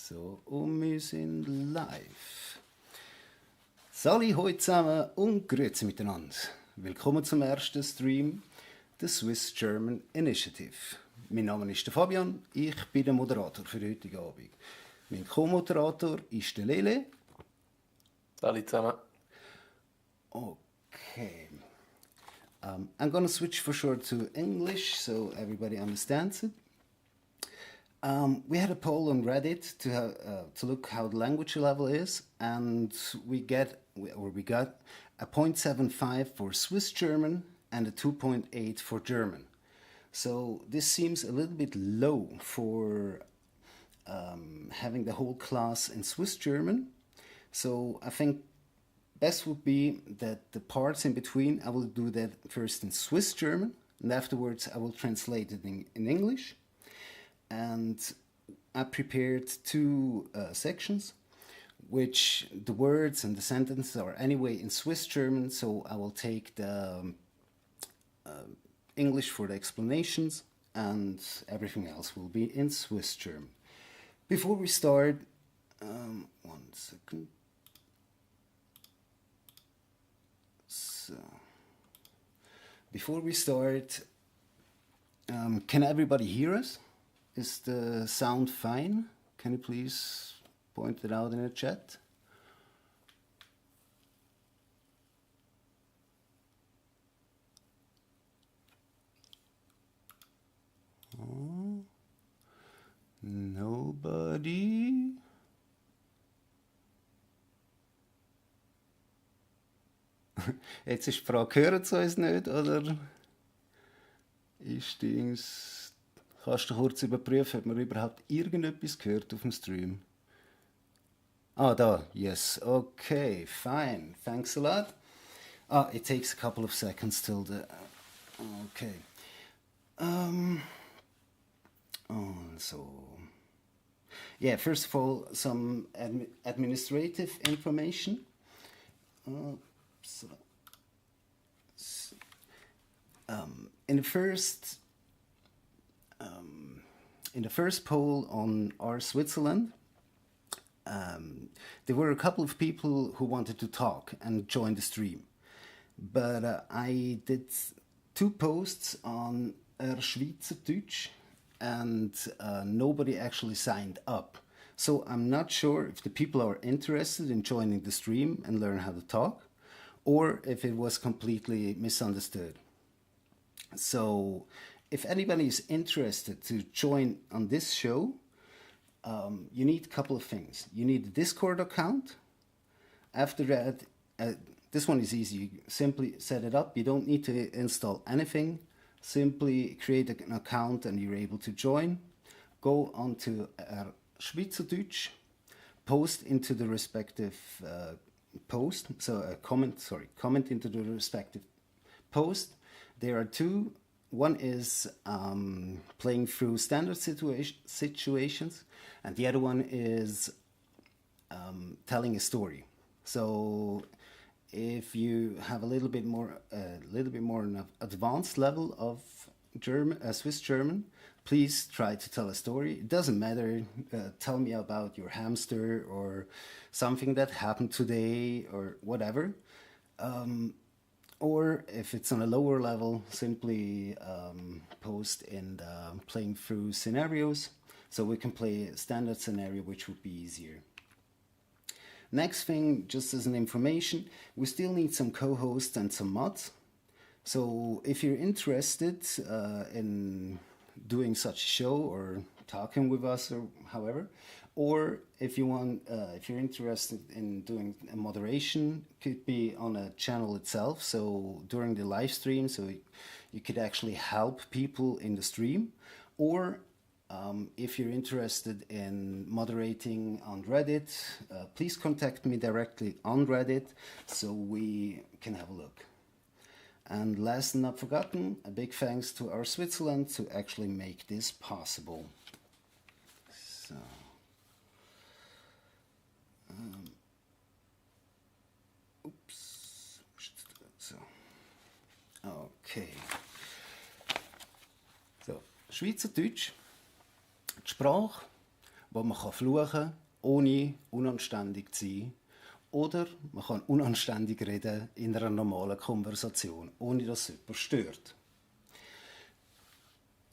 So, und wir sind live. Sali, hallo zusammen und grüezi miteinander. Willkommen zum ersten Stream der Swiss German Initiative. Mein Name ist Fabian, ich bin der Moderator für heute Abend. Mein Co-Moderator ist der Lele. Hallo zusammen. Okay. I'm gonna switch for sure to English so everybody understands it. We had a poll on Reddit to look how the language level is, and we got a 0.75 for Swiss German and a 2.8 for German. So this seems a little bit low for having the whole class in Swiss German. So I think best would be that the parts in between, I will do that first in Swiss German, and afterwards I will translate it in English. And I prepared two sections, which the words and the sentences are anyway in Swiss German, so I will take the English for the explanations, and everything else will be in Swiss German. Before we start, 1 second. So, before we start, can everybody hear us? Is the sound fine? Can you please point it out in the chat? Oh, nobody? Jetzt ist die Frage, hören Sie uns nicht, oder ist Dings... Kannst du kurz überprüfen, ob man überhaupt irgendetwas gehört auf dem Stream? Ah, da, yes. Okay, fine. Thanks a lot. It takes a couple of seconds till the... Okay. Yeah, first of all, some administrative information. In the first poll on R Switzerland, there were a couple of people who wanted to talk and join the stream. But I did two posts on Schweizerdeutsch and nobody actually signed up. So I'm not sure if the people are interested in joining the stream and learn how to talk, or if it was completely misunderstood. So if anybody is interested to join on this show, you need a couple of things. You need a Discord account. After that, this one is easy. You simply set it up. You don't need to install anything. Simply create an account and you're able to join. Go on to Schweizerdeutsch, post into the respective post. So comment into the respective post. There are two. One is playing through standard situations, and the other one is telling a story. So, if you have a little bit more an advanced level of Swiss German, please try to tell a story. It doesn't matter. Tell me about your hamster or something that happened today or whatever. Or if it's on a lower level, simply post in the playing through scenarios. So we can play a standard scenario, which would be easier. Next thing, just as an information, we still need some co-hosts and some mods. So if you're interested in doing such a show or talking with us or however, or if you're interested in doing a moderation, could be on a channel itself. So during the live stream, so you could actually help people in the stream. Or if you're interested in moderating on Reddit, please contact me directly on Reddit so we can have a look. And last and not forgotten, a big thanks to R Switzerland to actually make this possible. So. Oops. So. Okay. So, Schweizerdeutsch, die Sprache wo man kann fluchen, ohne unanständig zu sein. Oder man kann unanständig reden in einer normalen Konversation, ohne dass es jemand stört.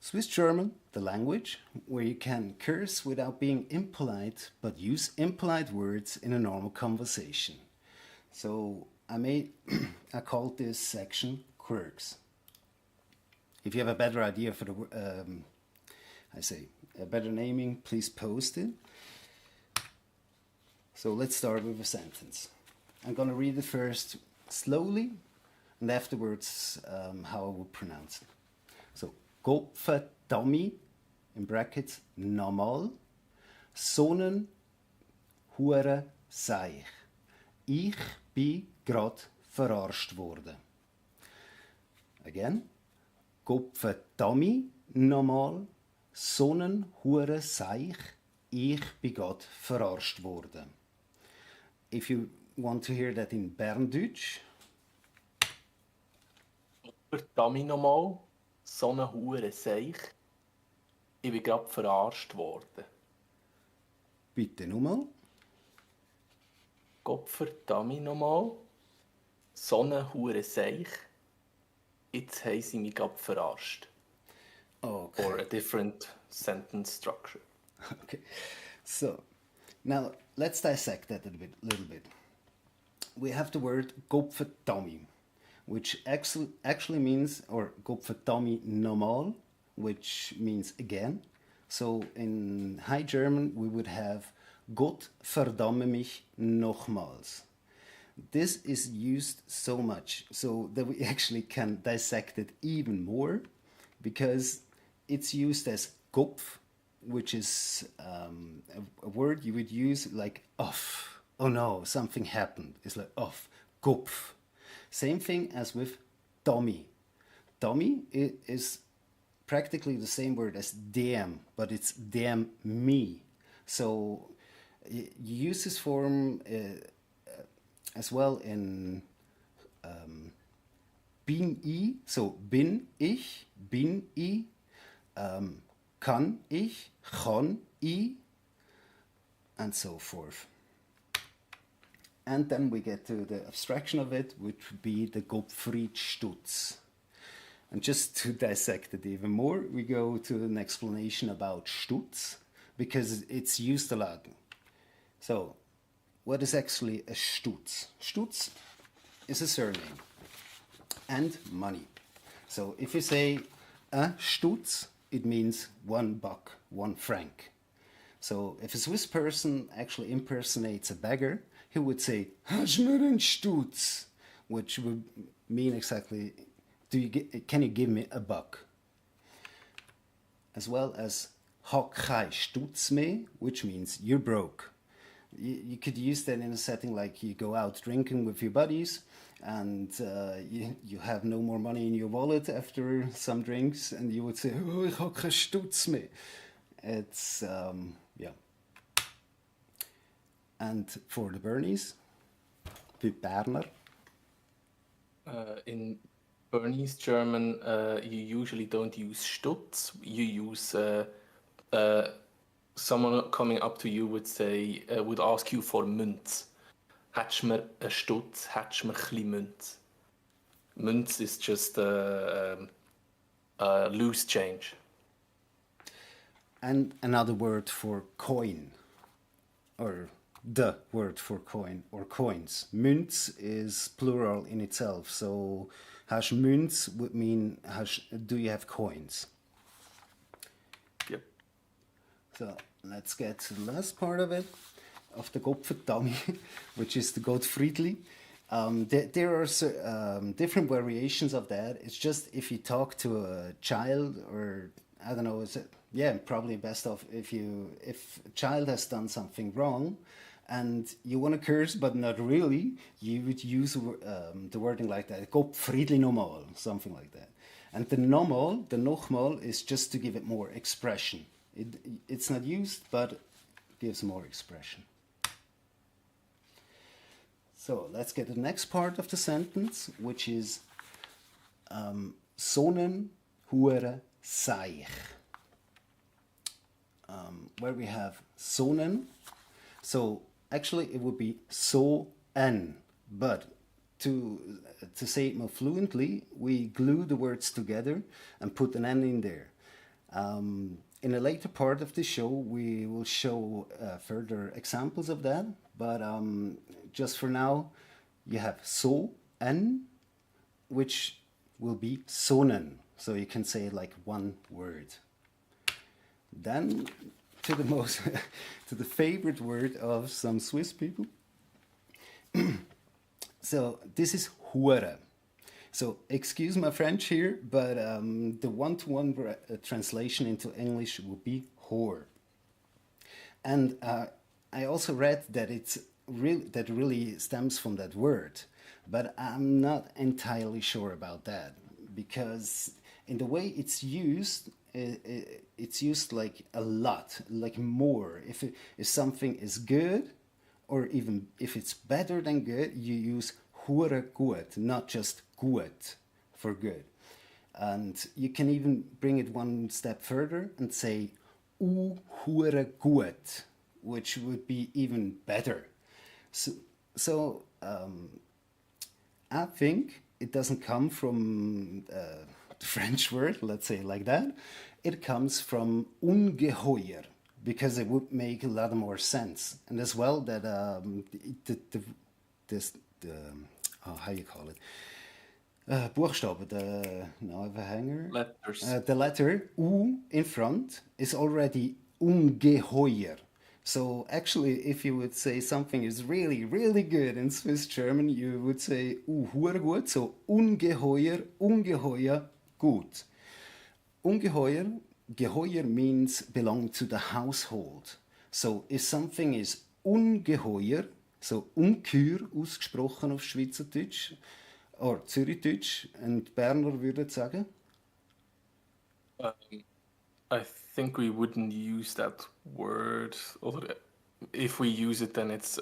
Swiss German, the language where you can curse without being impolite, but use impolite words in a normal conversation. So I called this section quirks. If you have a better idea for a better naming, please post it. So let's start with a sentence. I'm going to read it first slowly, and afterwards how I would pronounce it. So, Gottverdammi, in brackets, normal, Sonnen, Hure, Seich. Ich bin grad verarscht worden. Again, Gottverdammi, normal, Sonnen, Hure, Seich. Ich bin grad verarscht worden. If you want to hear that in Berndeutsch. Verdammt nochmal, so eine Hure Seich. Ich bin gerade verarscht worden. Bitte nochmal. Gott verdammt nochmal, so eine Hure Seich. Jetzt haben sie mich gerade verarscht. Okay. Or a different sentence structure. Okay. So, now let's dissect that a little bit. We have the word Gottverdammi, which actually means, or Gottverdammi normal, which means again. So in High German we would have Gott verdamme mich nochmals. This is used so much so that we actually can dissect it even more, because it's used as Kopf, which is a word you would use like off. Oh no, something happened. It's like off, Kopf. Same thing as with Tommy. Tommy is practically the same word as dem, but it's dem me. So you use this form as well in bin I, so bin ich, kann ich, and so forth. And then we get to the abstraction of it, which would be the Gottfried-Stutz. And just to dissect it even more, we go to an explanation about Stutz, because it's used a lot. So, what is actually a Stutz? Stutz is a surname and money. So, if you say a Stutz, it means $1, 1 franc. So, if a Swiss person actually impersonates a beggar, he would say, "Hast mir einen Stutz?" which would mean exactly, can you give me $1? As well as "Hak kai Stutz me," which means you're broke. You could use that in a setting like you go out drinking with your buddies and you have no more money in your wallet after some drinks, and you would say, "Oh, ich hab kein Stutz mehr." It's, yeah. And for the Bernies, the Berner. In Bernese German, you usually don't use Stutz. You use someone coming up to you would say, would ask you for Münz. Hättest mir einen Stutz, hättest mir chli Münz. Münz is just a loose change. And another word for coin, or the word for coin, or coins. Münz is plural in itself, so hast Münz would mean do you have coins? Yep. So let's get to the last part of it, of the Gottverdammi, which is the Gottfriedli. There are different variations of that. It's just if you talk to a child, or I don't know, probably best off if a child has done something wrong and you want to curse but not really, you would use the wording like that, Gottfriedli nochmal, something like that. And the nochmal is just to give it more expression. It's not used, but gives more expression. So let's get to the next part of the sentence, which is Sonnen hure Seich. where we have sonen. So actually it would be so n, but to say it more fluently, we glue the words together and put an n in there. In a later part of the show, we will show further examples of that, but just for now, you have so n, which will be sonen, so you can say it like one word. Then to the most to the favorite word of some Swiss people. So this is hure. So excuse my French here, but the one-to-one translation into English would be whore. And I also read that that really stems from that word, but I'm not entirely sure about that, because in the way it's used, it's used like a lot, like more. If something is good, or even if it's better than good, you use hure gut, not just gut for good. And you can even bring it one step further and say hure gut, which would be even better. So I think it doesn't come from the French word, let's say like that. It comes from ungeheuer, because it would make a lot more sense. And as well that how you call it? Buchstabe, the Navelhanger. Letters. The letter U in front is already ungeheuer. So actually, if you would say something is really, really good in Swiss German, you would say hure gut, so ungeheuer, ungeheuer gut. Ungeheuer, geheuer means belong to the household. So if something is ungeheuer, so unkür ausgesprochen auf Schweizerdeutsch, oder Zürichdeutsch, und Berner würden sagen? I think we wouldn't use that word. Or if we use it, then it's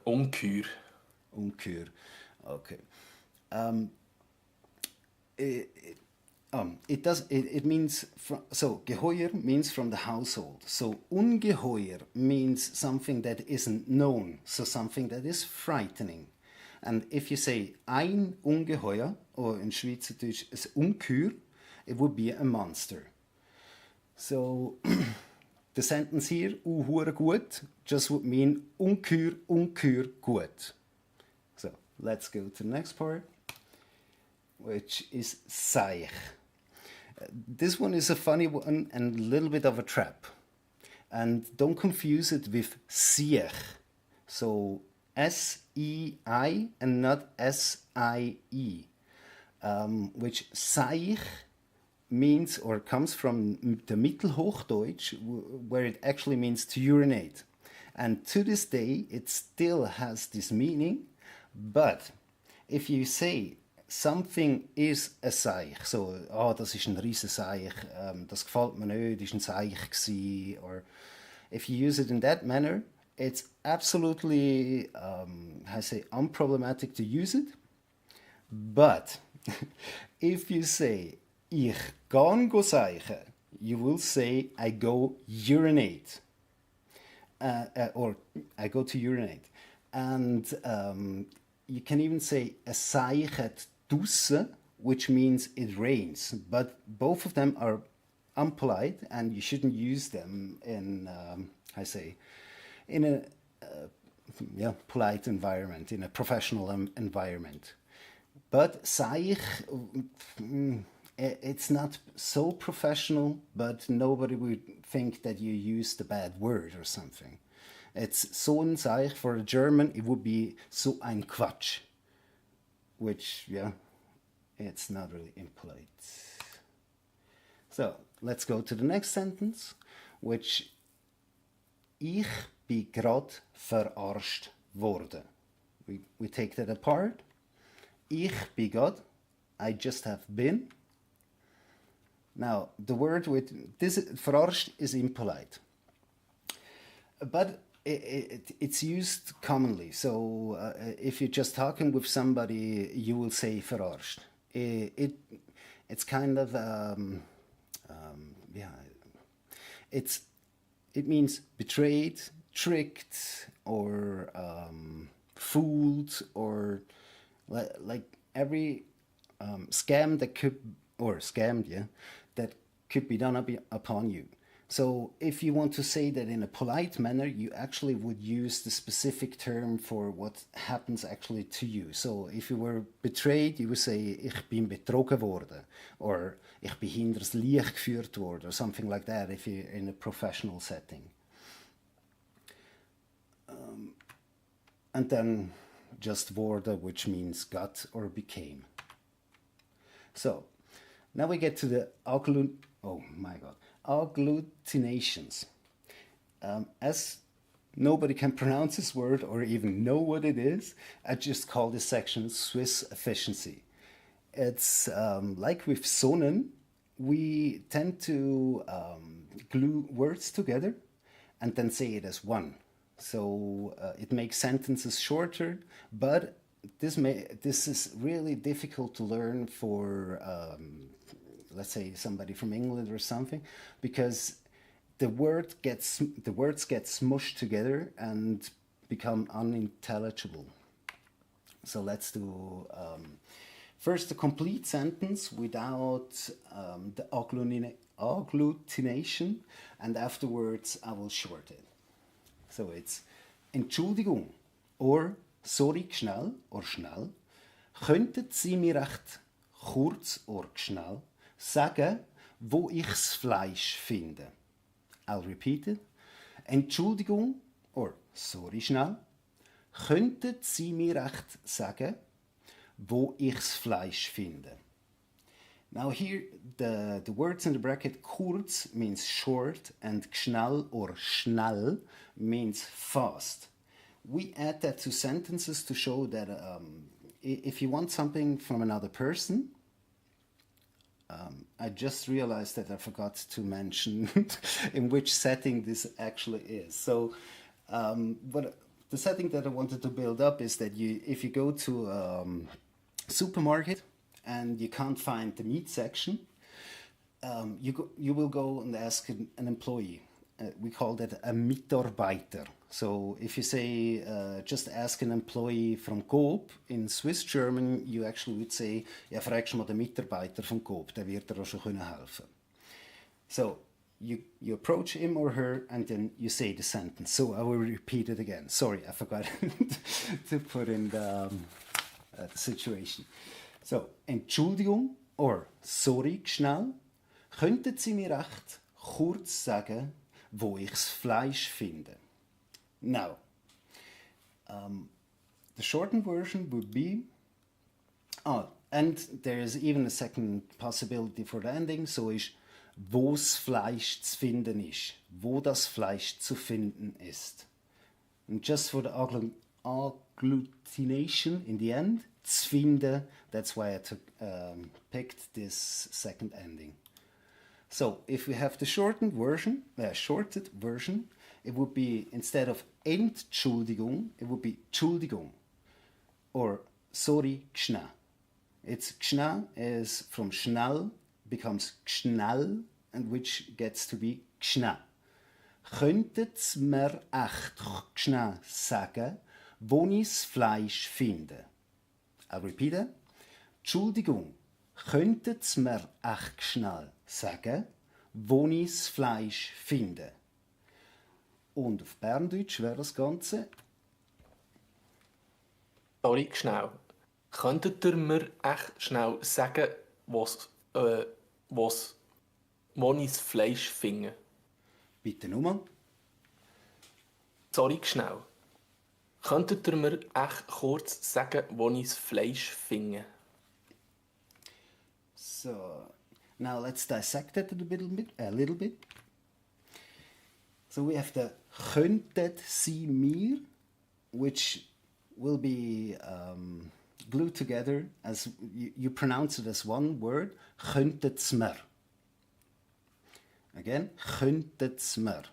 onkür. Unkür, okay. It means so geheuer means from the household. So ungeheuer means something that isn't known, so something that is frightening. And if you say ein ungeheuer, or in Schweizerdeutsch is unkür, it would be a monster. So the sentence here, hure gut, just would mean unkür, unkür gut. So let's go to the next part, which is seich. This one is a funny one and a little bit of a trap. And don't confuse it with siech. So S-E-I and not S-I-E. Which seich means or comes from the Mittelhochdeutsch, where it actually means to urinate. And to this day, it still has this meaning. But if you say something is a Seich, so, das ist ein riesen Seich, das gefällt mir nicht, das ist ein Seich gsi, or if you use it in that manner, it's absolutely, how I say, unproblematic to use it. But if you say, ich kann go seichen, you will say, I go urinate. Or I go to urinate. And you can even say, a seichet dusse, which means it rains. But both of them are unpolite, and you shouldn't use them in, I say, in a polite environment, in a professional environment. But seich, it's not so professional, but nobody would think that you used a bad word or something. It's so ein Seich. For a German, it would be so ein Quatsch, which, yeah, it's not really impolite. So, let's go to the next sentence, which ich bin grad verarscht worden. We take that apart. Ich bin grad, I just have been. Now, the word with this, verarscht, is impolite. But it's used commonly. So if you're just talking with somebody, you will say verarscht. It's kind of, It means betrayed, tricked, or fooled, or like every scam that could, or scammed, yeah, that could be done upon you. So if you want to say that in a polite manner, you actually would use the specific term for what happens actually to you. So if you were betrayed, you would say, ich bin betrogen worden, or ich bin hinters Licht geführt worden, or something like that if you're in a professional setting. And then just wurde, which means got or became. So now we get to the agglutinations. As nobody can pronounce this word or even know what it is, I just call this section Swiss efficiency. It's like with Sonnen, we tend to glue words together and then say it as one. So it makes sentences shorter, but this is really difficult to learn for, let's say, somebody from England or something, because the words get smushed together and become unintelligible. So let's do first a complete sentence without the agglutination, and afterwards I will short it. So it's Entschuldigung or sorry schnell or schnell. Könnten Sie mir recht kurz oder schnell sagen, wo ich's Fleisch finde? I'll repeat it. Entschuldigung or sorry schnell. Könnten Sie mir recht sagen, wo ich's Fleisch finde? Now here the words in the bracket kurz means short and schnell or schnell means fast. We add that to sentences to show that if you want something from another person, I just realized that I forgot to mention in which setting this actually is. So but the setting that I wanted to build up is that if you go to a supermarket and you can't find the meat section, you will go and ask an employee. We call that a Mitarbeiter. So if you say just ask an employee from Coop, in Swiss German you actually would say, ja, fragst mal den Mitarbeiter von Coop, der wird dir auch schon helfen. So you approach him or her and then you say the sentence. So I will repeat it again. Sorry, I forgot to put in the situation. So, Entschuldigung or sorry schnell, könnten Sie mir recht kurz sagen, wo ich's Fleisch finde? Now, the shortened version would be, and there is even a second possibility for the ending, so ist, wo's Fleisch zu finden ist, wo das Fleisch zu finden ist. And just for the agglutination in the end, zu finden, that's why I picked this second ending. So if we have the shorted version, it would be, instead of Entschuldigung, it would be Entschuldigung or sorry schnell. It's schnell is from schnell becomes schnell, and which gets to be schnell. Könntet mir echt schnell sagen, wo ich's Fleisch finde? I'll repeat it. Entschuldigung, könntet mir echt schnell sagen, wo ich's Fleisch finde? Und auf Berndeutsch wäre das Ganze. Sorry, schnell. Könntet ihr mir echt schnell sagen, wo ich das Fleisch finde? Bitte nochmal. Sorry, schnell. Könntet ihr mir echt kurz sagen, wo ich das Fleisch finde? So, now let's dissect that a little bit. So we have the könntet Sie mir, which will be glued together as you pronounce it as one word, könntet's mir. Again, könntet's mir.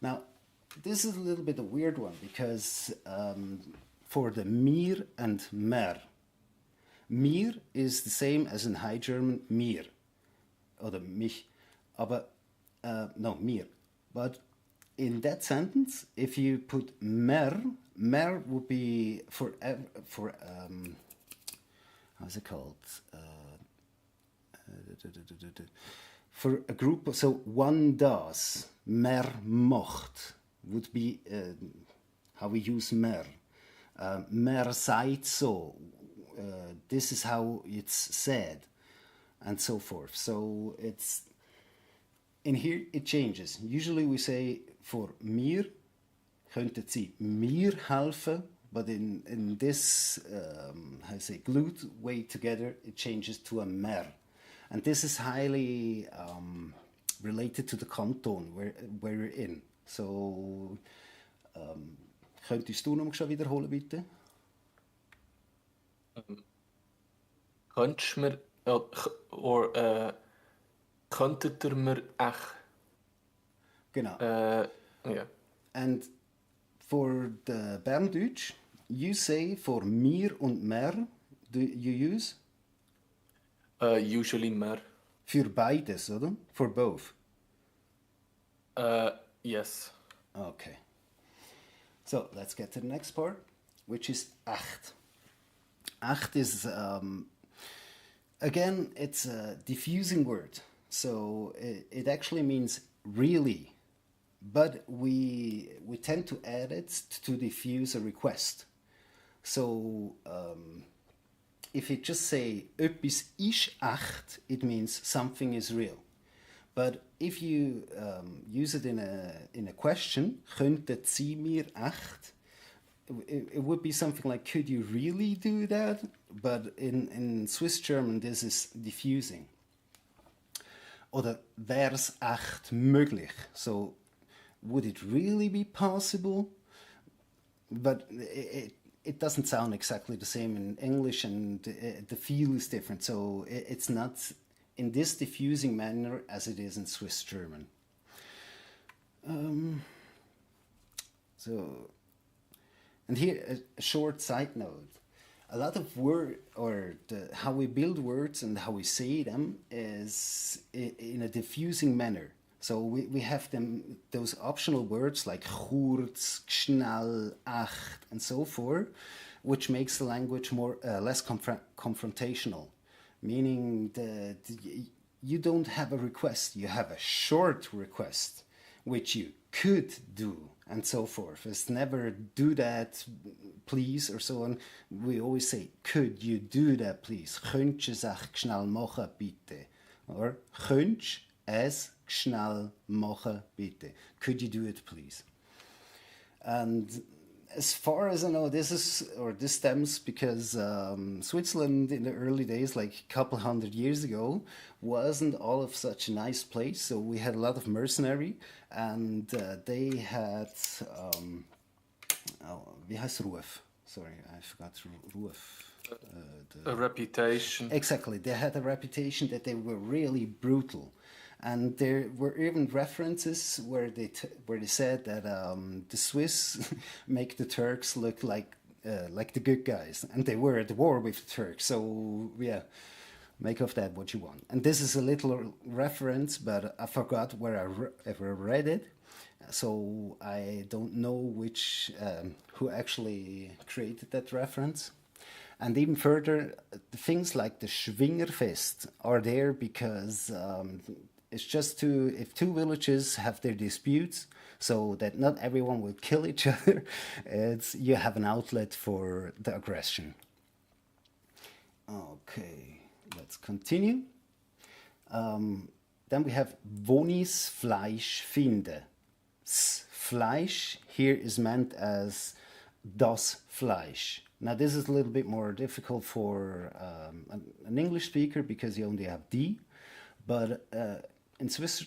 Now, this is a little bit a weird one because for the mir and mer, mir is the same as in High German mir oder mich, aber no, mir. But in that sentence, if you put mer, mer would be for how's it called? For a group, so one does, mer mocht would be how we use mer. Mer seid so, this is how it's said, and so forth. So it's in here it changes. Usually we say for mir, könnte sie mir helfen, but in this how I say glued way together, it changes to a mer, and this is highly related to the canton where we're in. So könntest du noch schon wiederholen, bitte? Könntest du mir, könntet ihr mir echt, Genau. ja, And for the Berndeutsch, you say for mir und mer, do you use usually mehr. für beides, oder? For both. Yes. Okay. So let's get to the next part, which is echt. Echt is, again, it's a diffusing word. So it actually means really, but we tend to add it to diffuse a request. So if it just say etwas ist echt, it means something is real. But if you use it in a question, könnte sie mir echt, it would be something like, could you really do that? But in Swiss German, this is diffusing. Oder wär's echt möglich? So, would it really be possible? But it doesn't sound exactly the same in English, and the feel is different. So it's not in this diffusing manner as it is in Swiss German. And here a short side note. A lot of how we build words and how we say them is in a diffusing manner. So we have those optional words like kurz, schnell, echt, and so forth, which makes the language less confrontational. Meaning that you don't have a request, you have a short request, which you could do, and so forth. It's never do that, please, or so on. We always say, could you do that, please? Könntest du es schnell machen, bitte? Or könntest du es schnell machen, bitte? Could you do it, please? And as far as I know, this stems because Switzerland in the early days, like a couple hundred years ago, wasn't all of such a nice place. So we had a lot of mercenary, and they had wie heißt Ruf? Sorry, I forgot Ruf. A reputation. Exactly, they had a reputation that they were really brutal. And there were even references where they said that the Swiss make the Turks look like the good guys, and they were at war with the Turks. So yeah, make of that what you want. And this is a little reference, but I forgot where I ever read it, so I don't know who actually created that reference. And even further, things like the Schwingerfest are there because it's just if two villages have their disputes, so that not everyone will kill each other, you have an outlet for the aggression. Okay, let's continue. Then we have Wonis Fleisch finde. Fleisch here is meant as das Fleisch. Now this is a little bit more difficult for an English speaker because you only have die, but in Swiss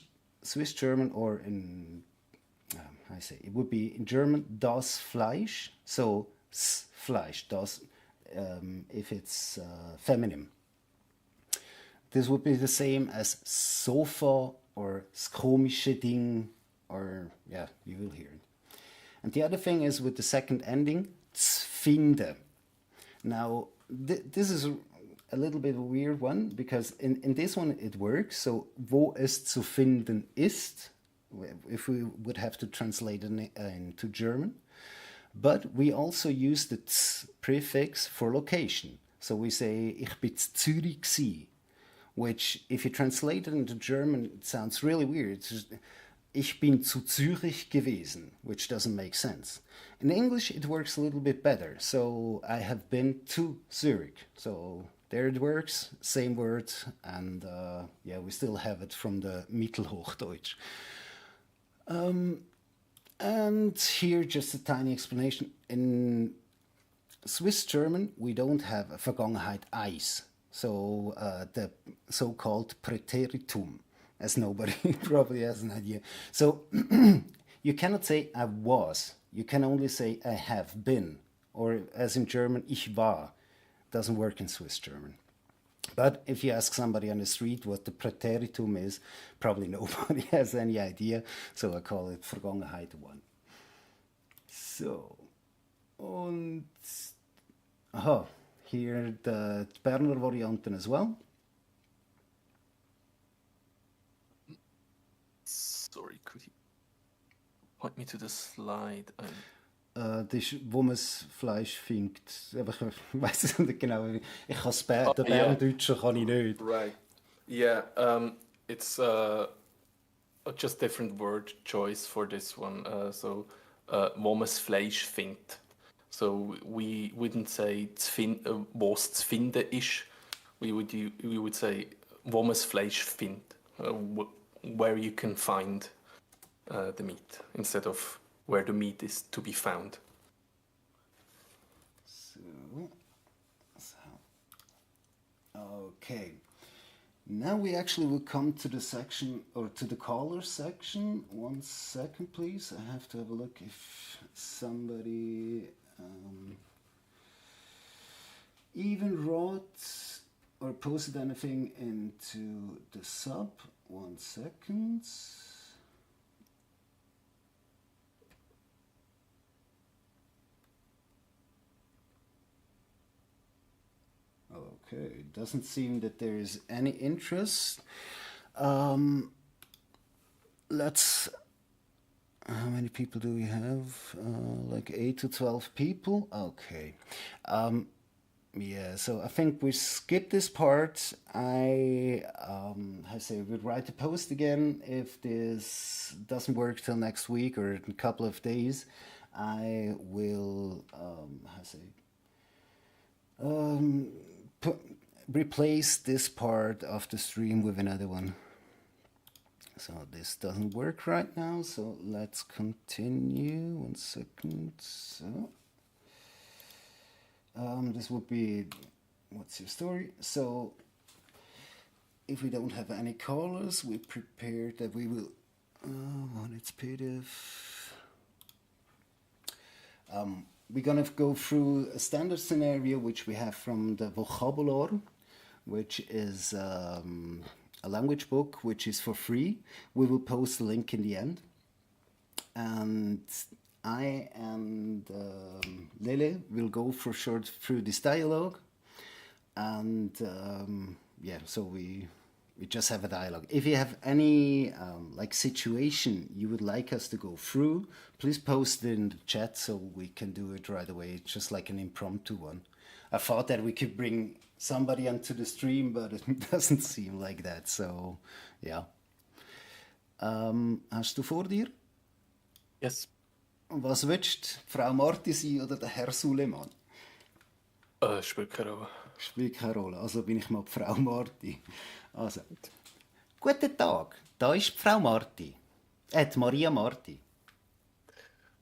German, or in it would be in German das Fleisch, so s Fleisch, das if it's feminine. This would be the same as Sofa or das komische Ding, or yeah, you will hear it. And the other thing is with the second ending, finde. Now this is a little bit of a weird one because in this one it works. So wo es zu finden ist, if we would have to translate it into German. But we also use the ts prefix for location. So we say, ich bin zu Zürich gsi, which, if you translate it into German, it sounds really weird. It's just, ich bin zu Zürich gewesen, which doesn't make sense. In English, it works a little bit better. So I have been to Zurich. So there it works, same word, and yeah, we still have it from the Mittelhochdeutsch. And here, just a tiny explanation. In Swiss German, we don't have a Vergangenheit eis, so the so-called Präteritum, as nobody probably has an idea. So you cannot say I was. You can only say I have been, or as in German, ich war. Doesn't work in Swiss German. But if you ask somebody on the street what the Präteritum is, probably nobody has any idea. So I call it Vergangenheit 1. So, und aha, hier die Berner Varianten as well. Sorry, could you point me to the slide? Das ist, wo man das Fleisch findet. Aber ich weiß es nicht genau. Ich kann es der Berndeutschen kann ich nicht. Right. Yeah. It's just different word choice for this one. So, wo man das Fleisch findet. So we wouldn't say wo es zu finden ist. We would say wo man das Fleisch findet. Where you can find the meat instead of where the meat is to be found. Okay. Now we actually will come to the section, or to the caller section. 1 second, please. I have to have a look if somebody even wrote or posted anything into the sub. 1 second. Okay, it doesn't seem that there is any interest. Let's. How many people do we have? Like 8 to 12 people. Okay. Yeah. So I think we skip this part. I say we'll write a post again if this doesn't work till next week or in a couple of days. I will replace this part of the stream with another one. So this doesn't work right now, so let's continue. 1 second. So this would be what's your story? So if we don't have any callers, we prepared that we will on its PDF. We're gonna go through a standard scenario which we have from the Vokabular, which is a language book which is for free. We will post the link in the end. And I and Lele will go for short through this dialogue. And yeah, so we just have a dialogue. If you have any like situation you would like us to go through, please post it in the chat so we can do it right away. It's just like an impromptu one. I thought that we could bring somebody onto the stream, but it doesn't seem like that. So yeah. Hast du vor dir? Yes. Was willst du? Frau Marti sein oder der Herr Suleiman? Spielt keine Rolle. Spielt keine Rolle. Also bin ich mal die Frau Marti. Also, guten Tag, da ist die Frau Marti. Die Maria Marti.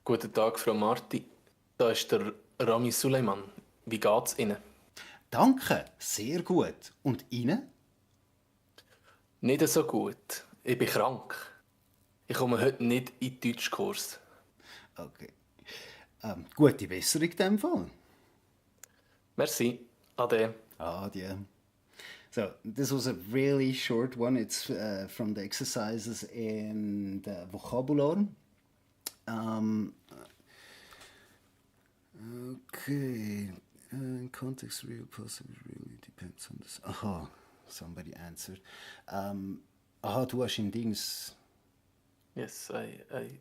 Guten Tag, Frau Marti. Da ist der Rami Suleiman. Wie geht's Ihnen? Danke, sehr gut. Und Ihnen? Nicht so gut. Ich bin krank. Ich komme heute nicht in den Deutschkurs. Okay. Gute Besserung in dem Fall. Merci. Ade. Adieu. So this was a really short one. It's from the exercises in the Vokabular. Okay. Context, real, possible, really depends on this. Aha, somebody answered. Aha, du hast in Dings. Yes, I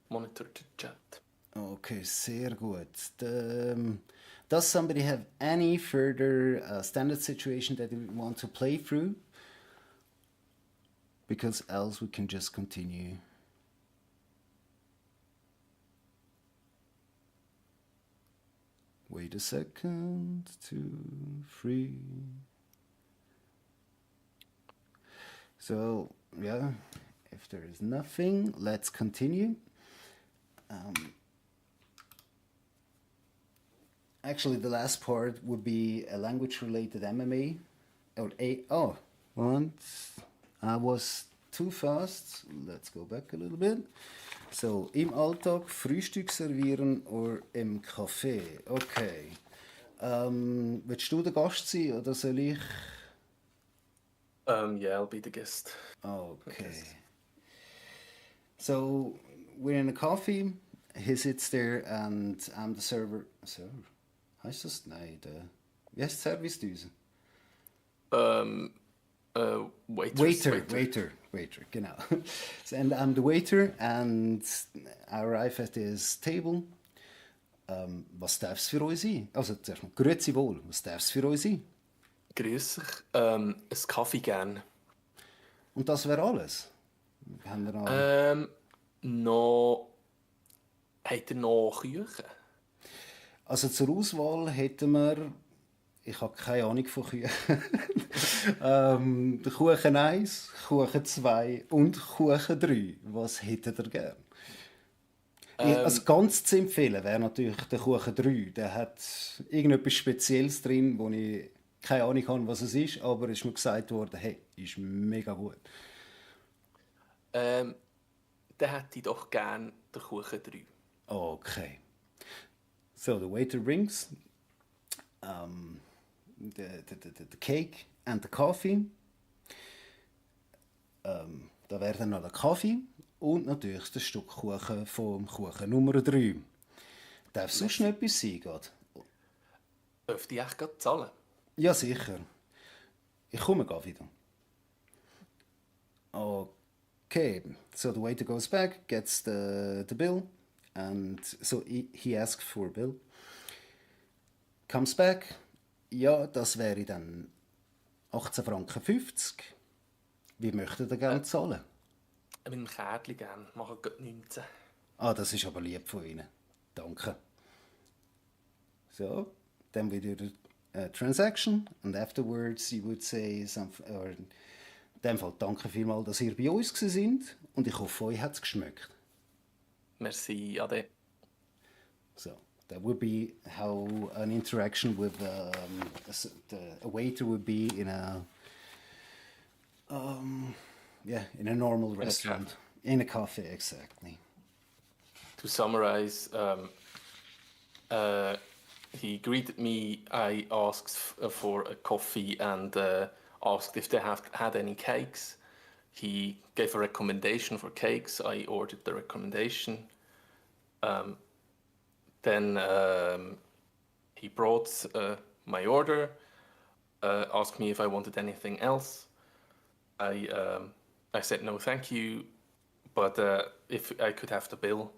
monitor the chat. Okay, sehr gut. Does somebody have any further standard situation that you want to play through? Because else we can just continue. Wait a second, 2, 3. So, yeah, if there is nothing, let's continue. Actually, the last part would be a language-related MMA. Or once I was too fast. Let's go back a little bit. So, im Alltag Frühstück servieren oder im Café. Okay. Willst du der Gast sein oder soll ich? Yeah, I'll be the guest. Okay. So, we're in a coffee. He sits there and I'm the server. Server? Heißt das? Nein, wie heißt Service-Düse? Waiter, genau. And I'm the waiter and I arrive at his table. Was darf es für euch sein? Also zuerst mal, grüezi wohl, was darf es für euch sein? Grüß dich. Ein Kaffee gern. Und das wäre alles? Haben wir noch... Noch... Habt ihr noch Küchen? Also zur Auswahl hätten wir... Ich habe keine Ahnung von Küchen. Kuchen 1, Kuchen 2 und Kuchen 3. Was hättet ihr gern? Also ganz zu empfehlen wäre natürlich der Kuchen 3. Der hat irgendetwas Spezielles drin, wo ich keine Ahnung habe, was es ist, aber es ist mir gesagt worden, hey, ist mega gut. Dann hätte ich doch gern den Kuchen 3. Okay. So, the waiter brings the cake and the coffee. Da wäre dann noch der Kaffee und natürlich das Stück Kuchen vom Kuchen Nummer 3. Darf sonst noch etwas sein, gerade? Dürfte ich echt gerade zahlen? Ja, sicher. Ich komme gleich wieder. Okay, so the waiter goes back, gets the bill, and so he asks for a bill. Comes back, ja, das wäre dann 18,50 Franken. Wie möchtet ihr gerne zahlen? Mit einem Kärtchen gern, machen gerade 19. Ah, das ist aber lieb von Ihnen. Danke. So, then we do the transaction, and afterwards you would say something, or in dem Fall danke vielmals, dass ihr bei uns sind und ich hoffe, euch hat es geschmeckt. Merci, Ade. So, that would be how an interaction with a waiter would be in a in a normal restaurant. In a cafe, exactly. To summarize, he greeted me. I asked for a coffee and asked if they have had any cakes. He gave a recommendation for cakes. I ordered the recommendation. Then he brought my order, asked me if I wanted anything else. I said no, thank you, but if I could have the bill.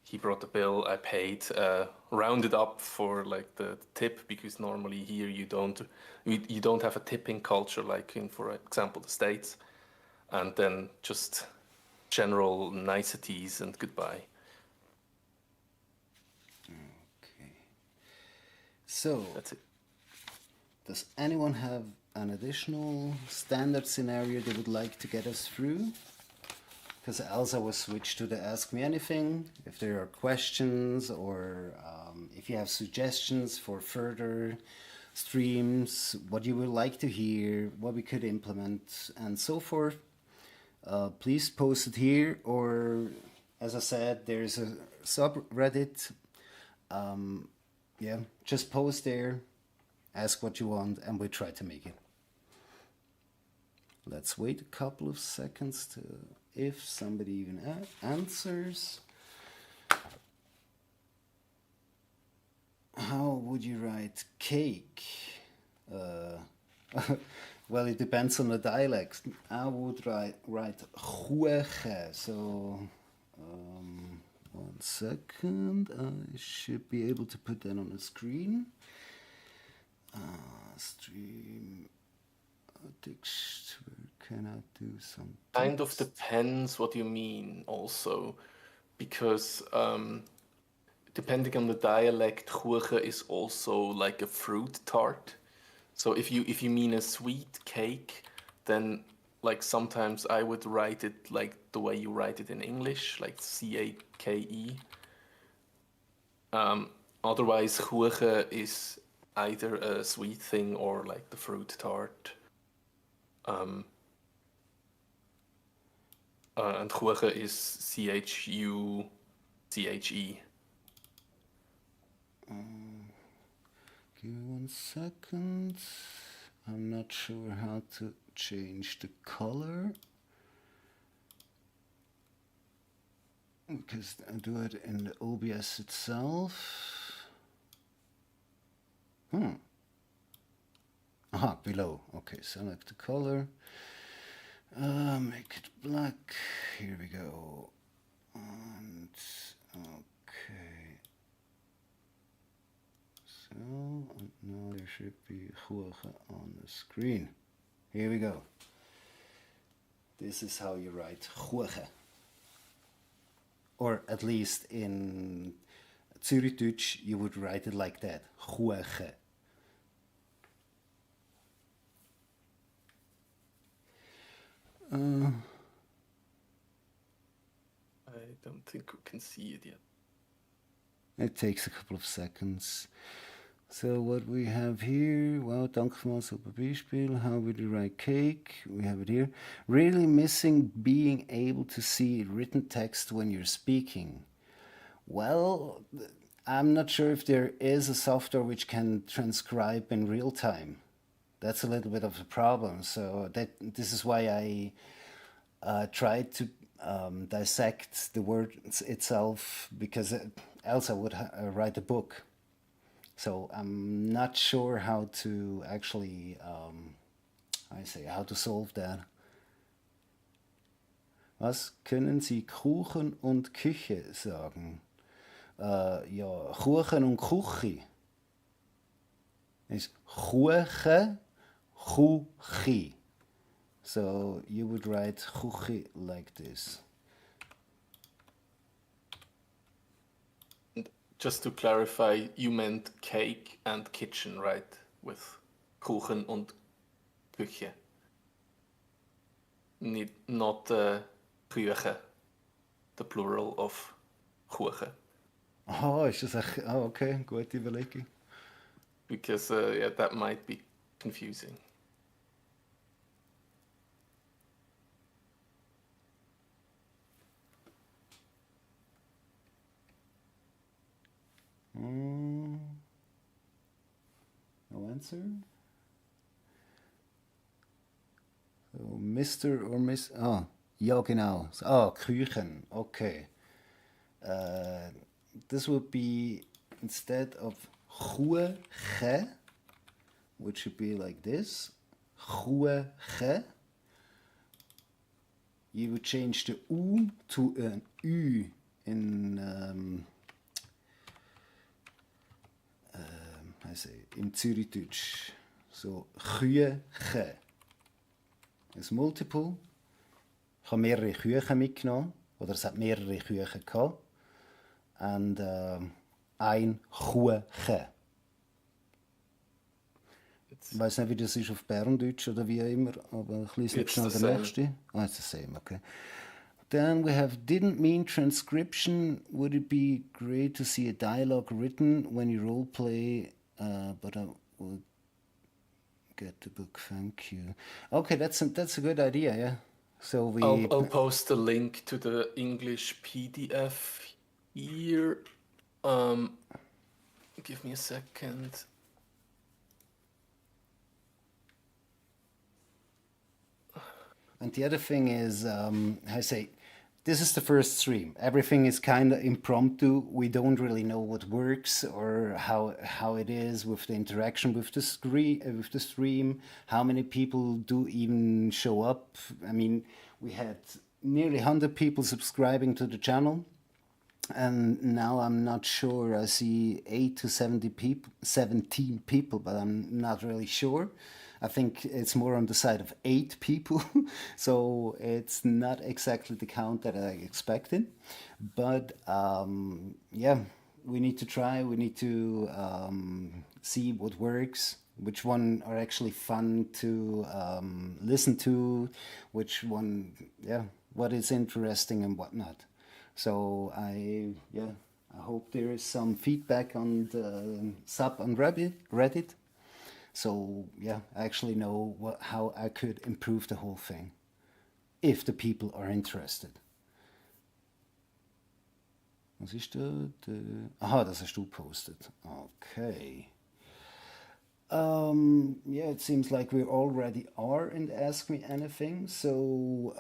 He brought the bill. I paid, rounded up for like the tip, because normally here you don't have a tipping culture like in, for example, the States, and then just general niceties and goodbye. Okay. So That's it. does anyone have an additional standard scenario they would like to get us through? Because Elsa will switch to the Ask Me Anything. If there are questions or if you have suggestions for further streams, what you would like to hear, what we could implement, and so forth, please post it here. Or, as I said, there's a subreddit. Just post there, ask what you want, and we try to make it. Let's wait a couple of seconds to if somebody even answers. How would you write cake? Well, it depends on the dialect. I would write Jueche. So, 1 second. I should be able to put that on the screen. Stream text. Where can I do some Kind of text? depends what you mean also, because depending on the dialect, Kuchen is also like a fruit tart. So if you mean a sweet cake, then like sometimes I would write it like the way you write it in English, like Cake. Otherwise, Kuchen is either a sweet thing or like the fruit tart. And Kuchen is Chuche. Give me 1 second. I'm not sure how to change the color. Because I do it in the OBS itself. Aha, below. Okay, select the color. Make it black. Here we go. And okay. So now there should be Jueche on the screen. Here we go. This is how you write Jueche. Or at least in Zürichdeutsch, you would write it like that. Jueche. I don't think we can see it yet. It takes a couple of seconds. So what we have here, well, danke mal, super Beispiel. How would you write cake? We have it here. Really missing being able to see written text when you're speaking. Well, I'm not sure if there is a software which can transcribe in real time. That's a little bit of a problem. So this is why I tried to dissect the word itself, because else I would write a book. So I'm not sure how to actually, how to solve that. Was können Sie Kuchen und Küche sagen? Ja, Kuchen und Küche. It's Kuche, Kuchi. So you would write Kuchi like this. Just to clarify, you meant cake and kitchen, right? With Kuchen und Küche. Not Küche, the plural of Kuchen. Oh, ist das echt? Oh, okay, gute Überlegung. Because yeah, that might be confusing. No answer. So, Mr. or Miss. Ah, ja, genau. Ah, Küchen. Okay. This would be instead of Jueche, which should be like this. Jueche. You would change the U to an Ü in I say in Zürichdeutsch. So Küche. Ist multiple. Ich habe mehrere Küchen mitgenommen, oder es hat mehrere Küchen gehabt. Und ein Kuchen. Ich weiß nicht, wie das ist auf Berndeutsch oder wie immer, aber ich lese nicht schnell den nächsten. Ah, it's the same, okay. Then we have didn't mean transcription. Would it be great to see a dialogue written when you role play? But I will get the book. Thank you. Okay, that's a good idea. Yeah. So I'll post a link to the English PDF here. Give me a second. And the other thing is, this is the first stream. Everything is kind of impromptu. We don't really know what works or how it is with the interaction with the screen, with the stream. How many people do even show up? I mean, we had nearly 100 people subscribing to the channel, and now I'm not sure. I see 8 to 70 people, 17 people, but I'm not really sure. I think it's more on the side of 8 people, so it's not exactly the count that I expected. But yeah, we need to try. We need to see what works, which one are actually fun to listen to, which one, yeah, what is interesting and what not. So I hope there is some feedback on the sub on Reddit. So yeah, I actually know how I could improve the whole thing if the people are interested. Was ist da? Aha, das hast du postet. Okay. Yeah, it seems like we already are in the Ask Me Anything. So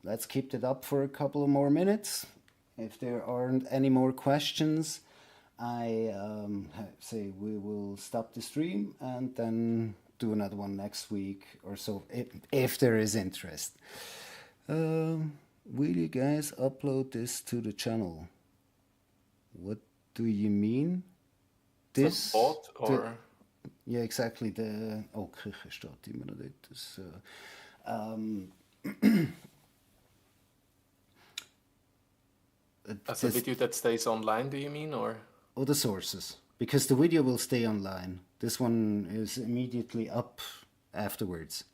let's keep it up for a couple of more minutes. If there aren't any more questions, I say we will stop the stream and then do another one next week or so if there is interest. Will you guys upload this to the channel? What do you mean? This bot or yeah, exactly. The Kirche steht immer noch dort. Das, as a video that stays online, do you mean, or other sources? Because the video will stay online. This one is immediately up afterwards.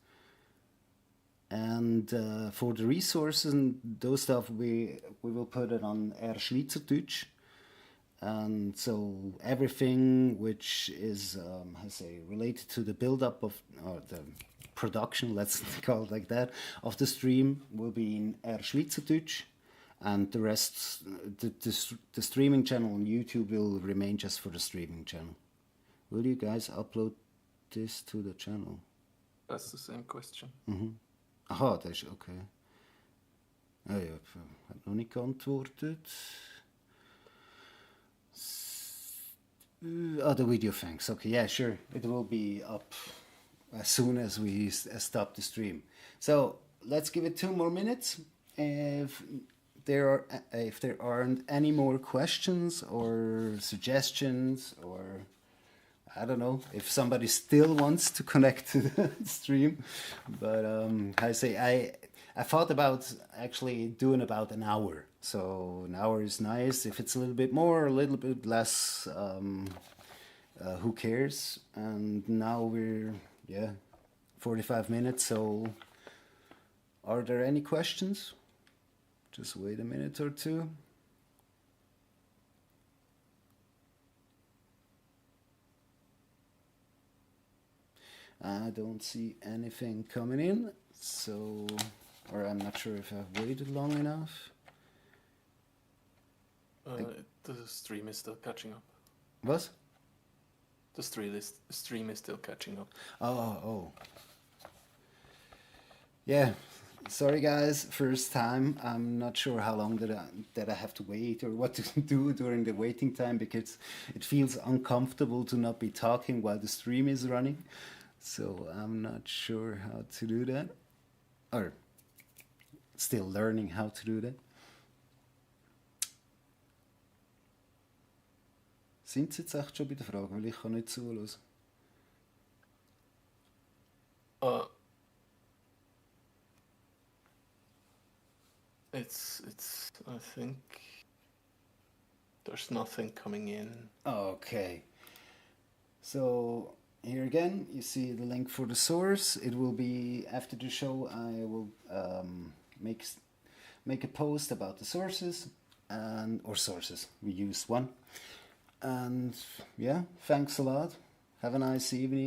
And for the resources and those stuff, we will put it on Schweizerdeutsch. And so everything which is, I say, related to the build-up of the production, let's call it like that, of the stream will be in Schweizerdeutsch. And the rest, the streaming channel on YouTube will remain just for the streaming channel. Will you guys upload this to the channel? That's the same question. Aha, das ist okay. Ah ja, hat noch nicht geantwortet. The video, thanks. Okay, yeah, sure. It will be up as soon as we stop the stream. So let's give it 2 more minutes. If there aren't any more questions or suggestions, or I don't know if somebody still wants to connect to the stream, but I thought about actually doing about an hour. So an hour is nice. If it's a little bit more, a little bit less, who cares? And now we're 45 minutes. So are there any questions? Just wait a minute or two. I don't see anything coming in, so, or I'm not sure if I've waited long enough. The stream is still catching up. What? The stream is still catching up. Oh. Yeah. Sorry guys, first time. I'm not sure how long that I have to wait or what to do during the waiting time, because it feels uncomfortable to not be talking while the stream is running. So I'm not sure how to do that, or still learning how to do that. Sind Sie jetzt echt schon bei der Frage, weil ich kann nicht zuhören? It's I think there's nothing coming in. Okay. So here again, you see the link for the source. It will be after the show. I will make a post about the sources or sources. We use one. And yeah, thanks a lot. Have a nice evening.